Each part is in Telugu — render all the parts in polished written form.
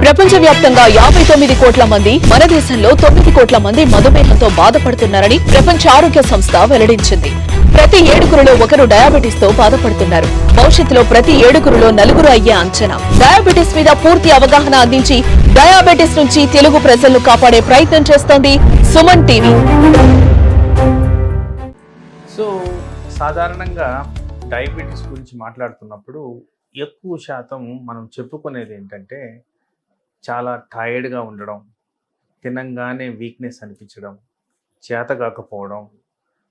ప్రపంచవ్యాప్తంగా 59 కోట్ల మంది, మన దేశంలో 9 కోట్ల మంది మధుమేహంతో బాధపడుతున్నారని ప్రపంచ ఆరోగ్య సంస్థ వెల్లడించింది. ప్రతి 7గురిలో ఒకరు డయాబెటీస్ తో బాధపడుతున్నారు. భవిష్యత్తులో ప్రతి 7గురిలో 4 అయ్యే అంచనా. డయాబెటీస్ మీద పూర్తి అవగాహన అందించి డయాబెటీస్ నుంచి తెలుగు ప్రజలను కాపాడే ప్రయత్నం చేస్తోంది సుమన్ టీవీ. సో సాధారణంగా డయాబెటీస్ గురించి మాట్లాడుతున్నప్పుడు ఎక్కువ శాతం మనం చెప్పుకునేది ఏంటంటే చాలా టైర్డ్గా ఉండడం, తినంగానే వీక్నెస్ అనిపించడం, చేత కాకపోవడం,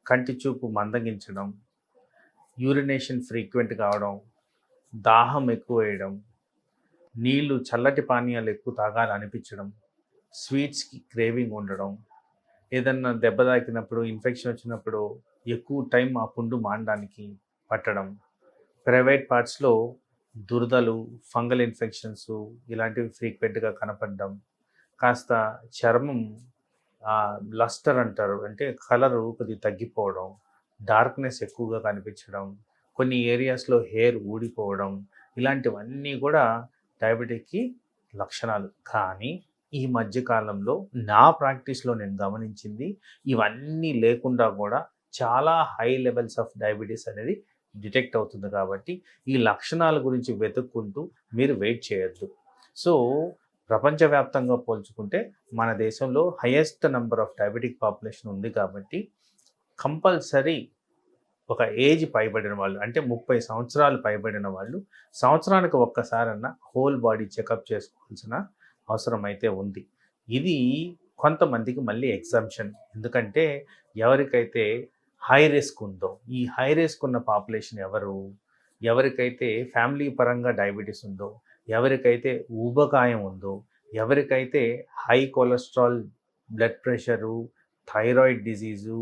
కంటి చూపు మందగించడం, యూరినేషన్ ఫ్రీక్వెంట్ కావడం, దాహం ఎక్కువ వేయడం, నీళ్లు చల్లటి పానీయాలు ఎక్కువ తాగాలనిపించడం, స్వీట్స్కి క్రేవింగ్ ఉండడం, ఏదన్నా దెబ్బ తాకినప్పుడు ఇన్ఫెక్షన్ వచ్చినప్పుడు ఎక్కువ టైం ఆ పుండు మానడానికి పట్టడం, ప్రైవేట్ పార్ట్స్లో దురదలు, ఫంగల్ ఇన్ఫెక్షన్స్ ఇలాంటివి ఫ్రీక్వెంట్గా కనపడడం, కాస్త చర్మం లస్టర్ అంటారు, అంటే కలరు కొద్దిగా తగ్గిపోవడం, డార్క్నెస్ ఎక్కువగా కనిపించడం, కొన్ని ఏరియాస్లో హెయిర్ ఊడిపోవడం, ఇలాంటివన్నీ కూడా డయాబెటిక్కి లక్షణాలు. కానీ ఈ మధ్యకాలంలో నా ప్రాక్టీస్లో నేను గమనించింది ఇవన్నీ లేకుండా కూడా చాలా హై లెవెల్స్ ఆఫ్ డయాబెటీస్ అనేది డిటెక్ట్ అవుతుంది. కాబట్టి ఈ లక్షణాల గురించి వెతుక్కుంటూ మీరు వెయిట్ చేయొద్దు. సో ప్రపంచవ్యాప్తంగా పోల్చుకుంటే మన దేశంలో highest number of diabetic population ఉంది. కాబట్టి కంపల్సరీ ఒక ఏజ్ పైబడిన వాళ్ళు, అంటే 30 సంవత్సరాలు పైబడిన వాళ్ళు సంవత్సరానికి ఒక్కసారన్నా హోల్ బాడీ చెకప్ చేసుకోవాల్సిన అవసరం అయితే ఉంది. ఇది కొంతమందికి మళ్ళీ ఎగ్జంప్షన్. ఎందుకంటే ఎవరికైతే హై రిస్క్ ఉందో, ఈ హై రిస్క్ ఉన్న పాపులేషన్ ఎవరికైతే ఫ్యామిలీ పరంగా డయాబెటీస్ ఉందో, ఎవరికైతే ఊబకాయం ఉందో, ఎవరికైతే high cholesterol, blood pressure, thyroid disease,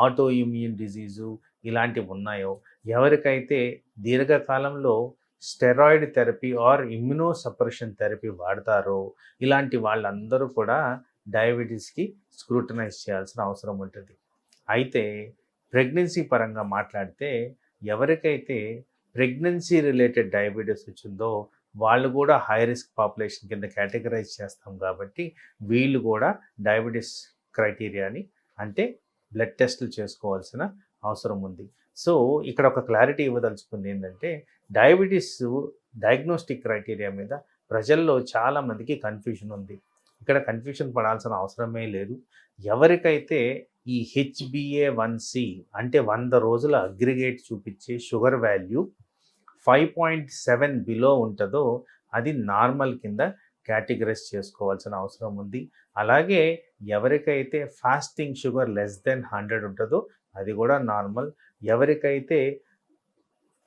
autoimmune disease ఇలాంటివి ఉన్నాయో, ఎవరికైతే దీర్ఘకాలంలో steroid therapy or immunosuppression therapy వాడతారో, ఇలాంటి వాళ్ళందరూ కూడా డయాబెటీస్కి స్క్రూటనైజ్ చేయాల్సిన అవసరం ఉంటుంది. అయితే ప్రెగ్నెన్సీ పరంగా మాట్లాడితే ఎవరికైతే ప్రెగ్నెన్సీ రిలేటెడ్ డయాబెటీస్ వచ్చిందో వాళ్ళు కూడా హై రిస్క్ పాపులేషన్ కింద కేటగరైజ్ చేస్తాం. కాబట్టి వీళ్ళు కూడా డయాబెటీస్ క్రైటీరియాని, అంటే బ్లడ్ టెస్టులు చేసుకోవాల్సిన అవసరం ఉంది. సో ఇక్కడ ఒక క్లారిటీ ఇవ్వదలుచుకుంది ఏంటంటే, డయాబెటీస్ డయాగ్నోస్టిక్ క్రైటీరియా మీద ప్రజల్లో చాలామందికి కన్ఫ్యూషన్ ఉంది. ఇక్కడ కన్ఫ్యూషన్ పడాల్సిన అవసరమే లేదు. ఎవరికైతే ఈ HbA1c అంటే 100 రోజుల అగ్రిగేట్ చూపించే షుగర్ వాల్యూ 5.7 బిలో ఉంటుందో అది నార్మల్ కింద కేటగరైజ్ చేసుకోవాల్సిన అవసరం ఉంది. అలాగే ఎవరికైతే ఫాస్టింగ్ షుగర్ లెస్ దెన్ 100 ఉంటుందో అది కూడా నార్మల్. ఎవరికైతే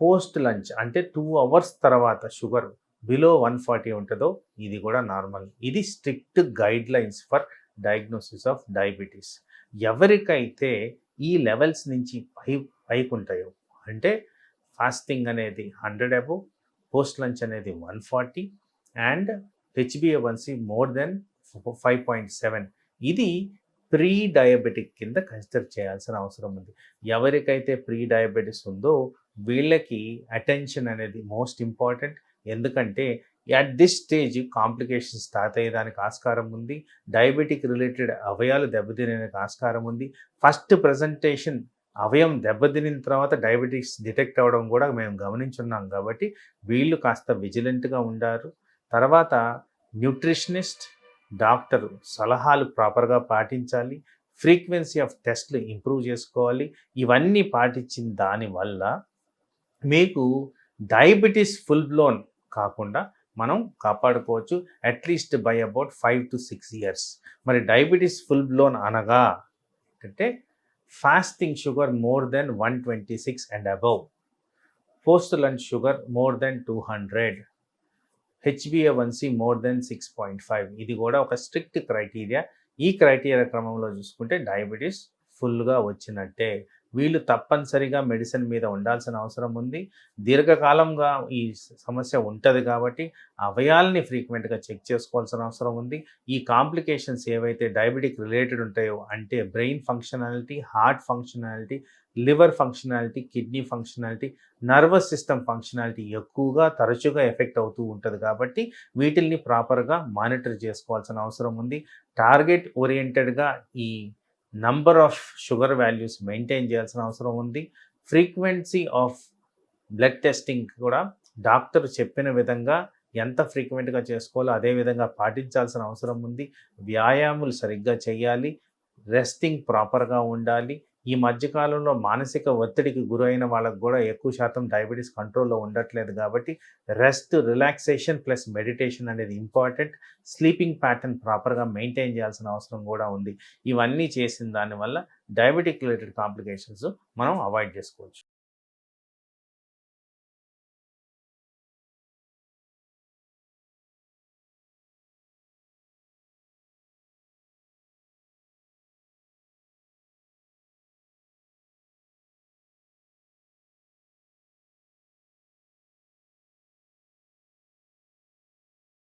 పోస్ట్ లంచ్ అంటే 2 అవర్స్ తర్వాత షుగర్ బిలో 140 ఉంటుందో ఇది కూడా నార్మల్. ఇది strict guide lines for diagnosis of diabetes. ఎవరికైతే ఈ లెవెల్స్ నుంచి పైకి ఉంటాయో, అంటే ఫాస్టింగ్ అనేది 100 అబోవ్, పోస్ట్ లంచ్ అనేది 140 అండ్ HbA1c మోర్ దెన్ 5.7, ఇది ప్రీ డయాబెటిక్ కింద కన్సిడర్ చేయాల్సిన అవసరం ఉంది. ఎవరికైతే ప్రీ డయాబెటీస్ ఉందో వీళ్ళకి అటెన్షన్ అనేది మోస్ట్ ఇంపార్టెంట్. ఎందుకంటే at this stage complications start అయ్యేదానికి ఆస్కారం ఉంది. డయాబెటిక్ రిలేటెడ్ అవయాలు దెబ్బతినేదానికి ఆస్కారం ఉంది. ఫస్ట్ ప్రజెంటేషన్ అవయం దెబ్బతినిన తర్వాత డయాబెటిక్స్ డిటెక్ట్ అవ్వడం కూడా మేము గమనించున్నాం. కాబట్టి వీళ్ళు కాస్త విజిలెంట్గా ఉండారు. తర్వాత న్యూట్రిషనిస్ట్, డాక్టరు సలహాలు ప్రాపర్గా పాటించాలి. ఫ్రీక్వెన్సీ ఆఫ్ టెస్ట్లు ఇంప్రూవ్ చేసుకోవాలి. ఇవన్నీ పాటించిన దానివల్ల మీకు డయాబెటీస్ ఫుల్ బ్లోన్ కాకుండా మనం కాపాడుకోవచ్చు, at least by about 5 to 6 years. మరి డయాబెటీస్ ఫుల్ బ్లోన్ అనగా అంటే fasting sugar more than 126 and above, post lunch sugar more than 200, HbA1c more than 6.5. ఇది కూడా ఒక స్ట్రిక్ట్ క్రైటీరియా. ఈ క్రైటీరియా క్రమంలో చూసుకుంటే డయాబెటీస్ ఫుల్గా వచ్చినట్టే. వీళ్ళు తప్పనిసరిగా మెడిసిన్ మీద ఉండాల్సిన అవసరం ఉంది. దీర్ఘకాలంగా ఈ సమస్య ఉంటుంది కాబట్టి అవయాల్ని ఫ్రీక్వెంట్గా చెక్ చేసుకోవాల్సిన అవసరం ఉంది. ఈ కాంప్లికేషన్స్ ఏవైతే డయాబెటిక్ రిలేటెడ్ ఉంటాయో, అంటే brain functionality, heart functionality, liver functionality, kidney functionality, nervous system functionality ఎక్కువగా తరచుగా ఎఫెక్ట్ అవుతూ ఉంటుంది కాబట్టి వీటిల్ని ప్రాపర్గా మానిటర్ చేసుకోవాల్సిన అవసరం ఉంది. టార్గెట్ ఓరియంటెడ్గా ఈ number of sugar values maintain చేయాల్సిన అవసరం ఉంది. ఫ్రీక్వెన్సీ ఆఫ్ బ్లడ్ టెస్టింగ్ కూడా డాక్టర్ చెప్పిన విధంగా ఎంత ఫ్రీక్వెంట్గా చేసుకోవాలో అదే విధంగా పాటించాల్సిన అవసరం ఉంది. వ్యాయామాలు సరిగ్గా చేయాలి. రెస్టింగ్ ప్రాపర్గా ఉండాలి. ఈ మధ్యకాలంలో మానసిక ఒత్తిడికి గురైన వాళ్ళకు కూడా ఎక్కువ శాతం డయాబెటీస్ కంట్రోల్లో ఉండట్లేదు కాబట్టి రెస్ట్, రిలాక్సేషన్ ప్లస్ మెడిటేషన్ అనేది ఇంపార్టెంట్. స్లీపింగ్ ప్యాటర్న్ ప్రాపర్గా మెయింటైన్ చేయాల్సిన అవసరం కూడా ఉంది. ఇవన్నీ చేసిన దానివల్ల డయాబెటిక్ రిలేటెడ్ కాంప్లికేషన్స్ మనం అవాయిడ్ చేసుకోవచ్చు.